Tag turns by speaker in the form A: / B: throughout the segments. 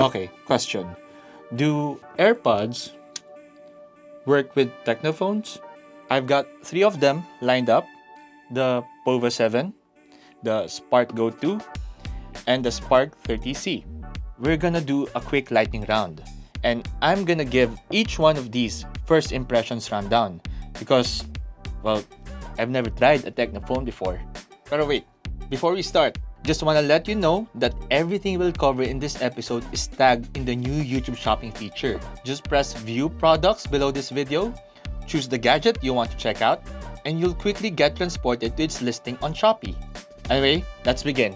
A: Okay, question. Do AirPods work with TECNO phones? I've got 3 of them lined up. The POVA 7, the Spark Go 2, and the Spark 30C. We're gonna do a quick lightning round. And I'm gonna give each one of these first impressions rundown. Because, well, I've never tried a TECNO phone before. But wait, before we start, just wanna let you know that everything we'll cover in this episode is tagged in the new YouTube shopping feature. Just press View Products below this video, choose the gadget you want to check out, and you'll quickly get transported to its listing on Shopee. Anyway, let's begin.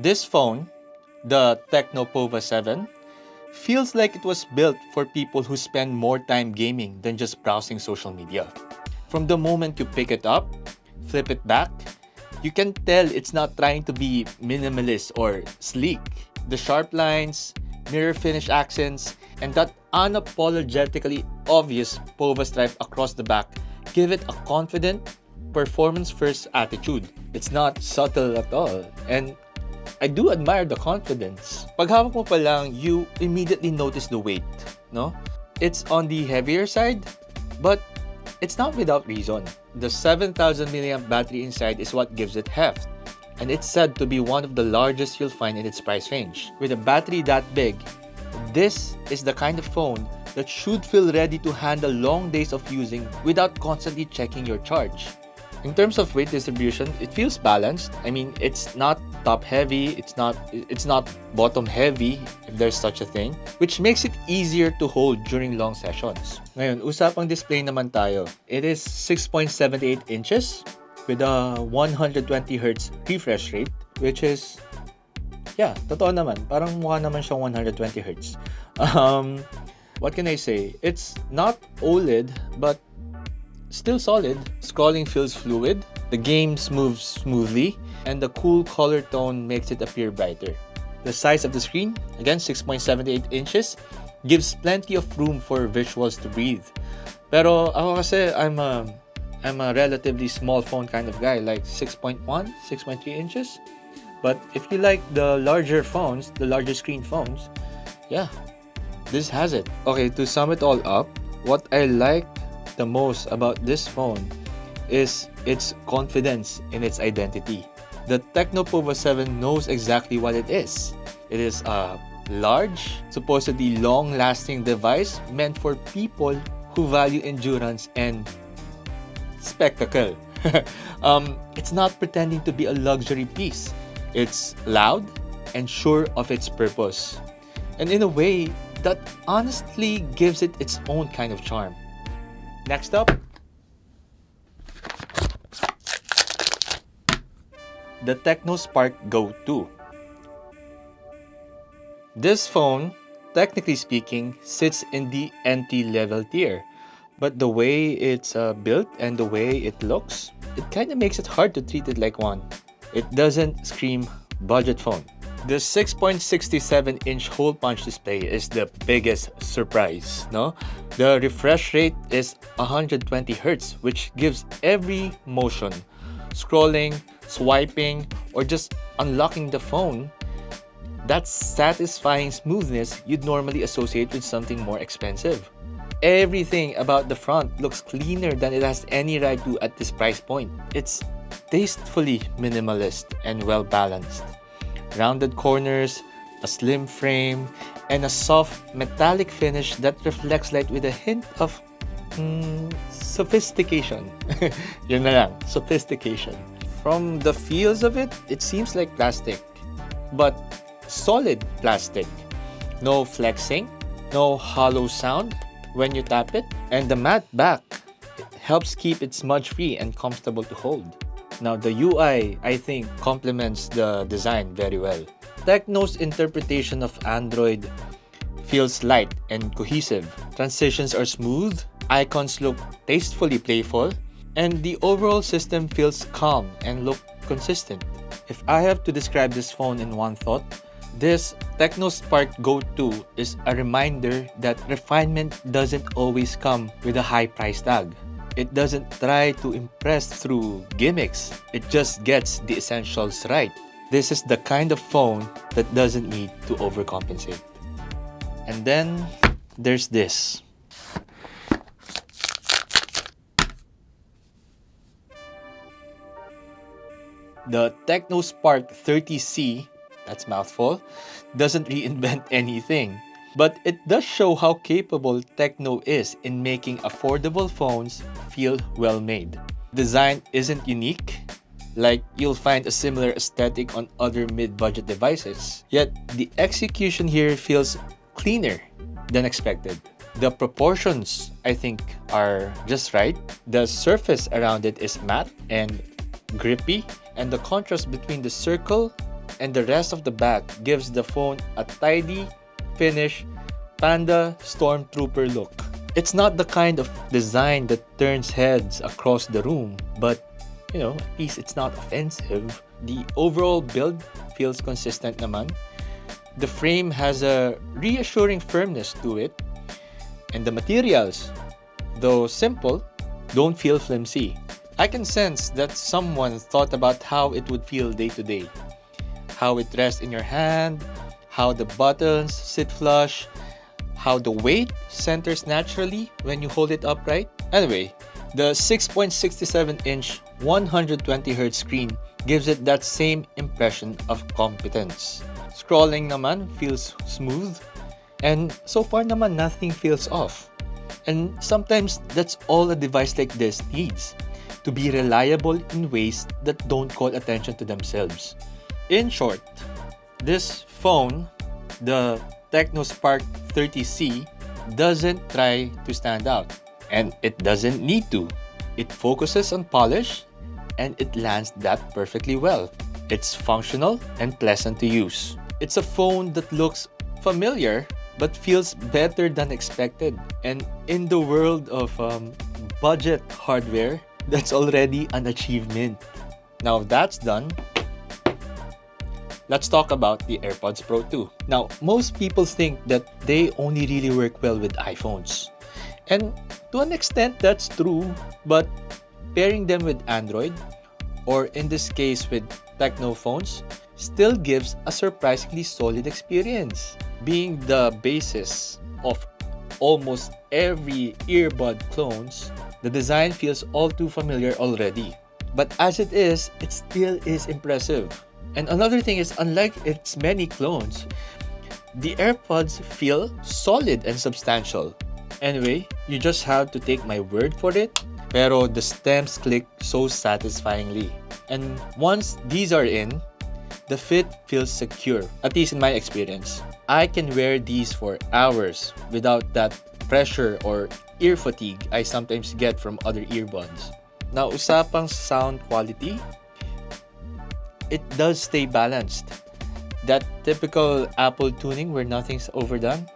A: This phone, the TECNO POVA 7, feels like it was built for people who spend more time gaming than just browsing social media. From the moment you pick it up, flip it back, you can tell it's not trying to be minimalist or sleek. The sharp lines, mirror finish accents, and that unapologetically obvious POVA stripe across the back give it a confident, performance-first attitude. It's not subtle at all, and I do admire the confidence. Pag hawak mo pa lang, you immediately notice the weight, no? It's on the heavier side, but it's not without reason. The 7,000 mAh battery inside is what gives it heft, and it's said to be one of the largest you'll find in its price range. With a battery that big, this is the kind of phone that should feel ready to handle long days of using without constantly checking your charge. In terms of weight distribution, it feels balanced. I mean, it's not top heavy, it's not bottom heavy, if there's such a thing, which makes it easier to hold during long sessions. Ngayon, usapang display naman tayo. It is 6.78 inches with a 120Hz refresh rate, which is, yeah, totoo naman. Parang mukha naman siyang 120Hz. What can I say? It's not OLED, but still solid. Scrolling feels fluid, the games move smoothly, and the cool color tone makes it appear brighter. The size of the screen, again 6.78 inches, gives plenty of room for visuals to breathe. Pero ako kasi, I'm a relatively small phone kind of guy, like 6.1, 6.3 inches. But if you like the larger phones, the larger screen phones, yeah, this has it. Okay, to sum it all up, what I like the most about this phone is its confidence in its identity. The TECNO POVA 7 knows exactly what it is. It is a large, supposedly long-lasting device meant for people who value endurance and spectacle. It's not pretending to be a luxury piece. It's loud and sure of its purpose. And in a way, that honestly gives it its own kind of charm. Next up, the TECNO Spark Go 2. This phone, technically speaking, sits in the entry-level tier, but the way it's built and the way it looks, it kind of makes it hard to treat it like one. It doesn't scream budget phone. The 6.67-inch hole punch display is the biggest surprise, no? The refresh rate is 120Hz, which gives every motion, scrolling, swiping, or just unlocking the phone, that satisfying smoothness you'd normally associate with something more expensive. Everything about the front looks cleaner than it has any right to at this price point. It's tastefully minimalist and well-balanced. Rounded corners, a slim frame, and a soft metallic finish that reflects light with a hint of sophistication. Yun na lang, sophistication. From the feels of it, it seems like plastic, but solid plastic. No flexing, no hollow sound when you tap it, and the matte back helps keep it smudge-free and comfortable to hold. Now, the UI, I think, complements the design very well. TECNO's interpretation of Android feels light and cohesive. Transitions are smooth, icons look tastefully playful, and the overall system feels calm and look consistent. If I have to describe this phone in one thought, this TECNO Spark Go 2 is a reminder that refinement doesn't always come with a high price tag. It doesn't try to impress through gimmicks. It just gets the essentials right. This is the kind of phone that doesn't need to overcompensate. And then there's this. The TECNO Spark 30C, that's mouthful, doesn't reinvent anything. But it does show how capable TECNO is in making affordable phones feel well made. Design isn't unique, like you'll find a similar aesthetic on other mid-budget devices. Yet the execution here feels cleaner than expected. The proportions, I think, are just right. The surface around it is matte and grippy, and the contrast between the circle and the rest of the back gives the phone a tidy, finished, panda stormtrooper look. It's not the kind of design that turns heads across the room, but at least it's not offensive. The overall build feels consistent naman. The frame has a reassuring firmness to it, and the materials, though simple, don't feel flimsy. I can sense that someone thought about how it would feel day to day, how it rests in your hand, how the buttons sit flush, how the weight centers naturally when you hold it upright. Anyway, the 6.67-inch 120Hz screen gives it that same impression of competence. Scrolling naman feels smooth, and so far naman nothing feels off. And sometimes that's all a device like this needs, to be reliable in ways that don't call attention to themselves. In short, this phone, the TECNO Spark 30C, doesn't try to stand out, and it doesn't need to. It focuses on polish, and it lands that perfectly well. It's functional and pleasant to use. It's a phone that looks familiar but feels better than expected. And in the world of budget hardware, that's already an achievement. Now that's done, let's talk about the AirPods Pro 2. Now, most people think that they only really work well with iPhones. And to an extent, that's true. But pairing them with Android, or in this case with TECNO Phones, still gives a surprisingly solid experience. Being the basis of almost every earbud clones, the design feels all too familiar already. But as it is, it still is impressive. And another thing is, unlike its many clones, the AirPods feel solid and substantial. Anyway, you just have to take my word for it, pero the stems click so satisfyingly. And once these are in, the fit feels secure, at least in my experience. I can wear these for hours without that pressure or ear fatigue I sometimes get from other earbuds. Now, usapang sound quality, it does stay balanced. That typical Apple tuning where nothing's overdone,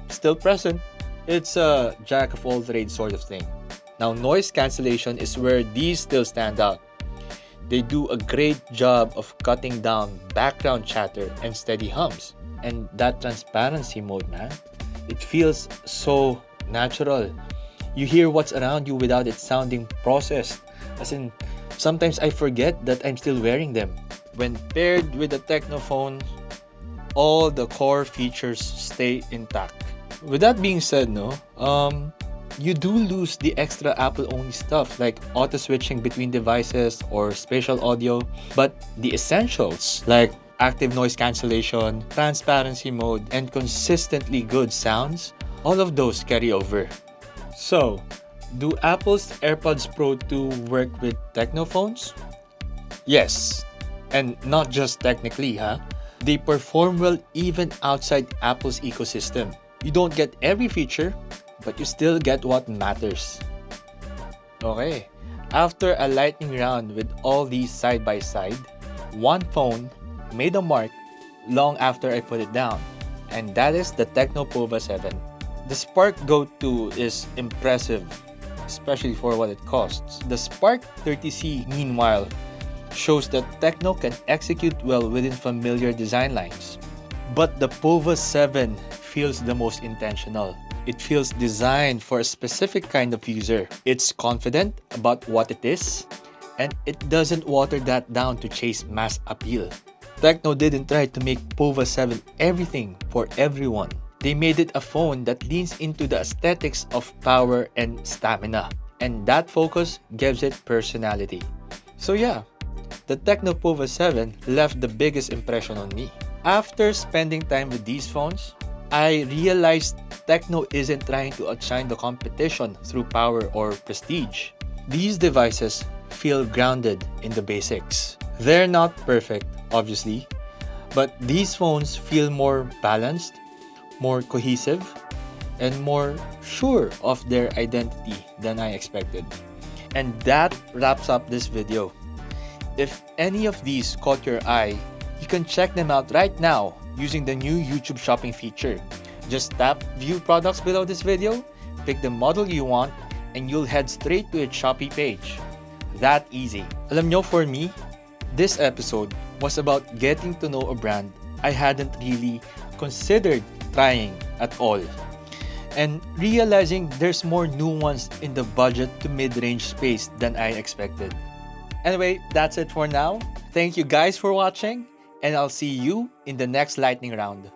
A: still present. It's a jack of all trades sort of thing. Now, noise cancellation is where these still stand out. They do a great job of cutting down background chatter and steady hums. And that transparency mode, man, it feels so natural. You hear what's around you without it sounding processed. As in, sometimes I forget that I'm still wearing them. When paired with the TECNO phone, all the core features stay intact. With that being said, you do lose the extra Apple-only stuff like auto-switching between devices or spatial audio, but the essentials like active noise cancellation, transparency mode, and consistently good sounds, all of those carry over. So, do Apple's AirPods Pro 2 work with TECNO phones? Yes, and not just technically, They perform well even outside Apple's ecosystem. You don't get every feature, but you still get what matters. Okay, after a lightning round with all these side by side, one phone made a mark long after I put it down, and that is the TECNO POVA 7. The Spark Go 2 is impressive, especially for what it costs. The Spark 30C, meanwhile, shows that TECNO can execute well within familiar design lines. But the POVA 7 feels the most intentional. It feels designed for a specific kind of user. It's confident about what it is, and it doesn't water that down to chase mass appeal. TECNO didn't try to make POVA 7 everything for everyone. They made it a phone that leans into the aesthetics of power and stamina, and that focus gives it personality. So yeah, the TECNO POVA 7 left the biggest impression on me. After spending time with these phones, I realized TECNO isn't trying to outshine the competition through power or prestige. These devices feel grounded in the basics. They're not perfect, obviously, but these phones feel more balanced, more cohesive, and more sure of their identity than I expected. And that wraps up this video. If any of these caught your eye, you can check them out right now using the new YouTube shopping feature. Just tap View Products below this video, pick the model you want, and you'll head straight to its Shopee page. That easy. Alam nyo, for me, this episode was about getting to know a brand I hadn't really considered trying at all, and realizing there's more nuance in the budget to mid-range space than I expected. Anyway, that's it for now. Thank you guys for watching, and I'll see you in the next lightning round.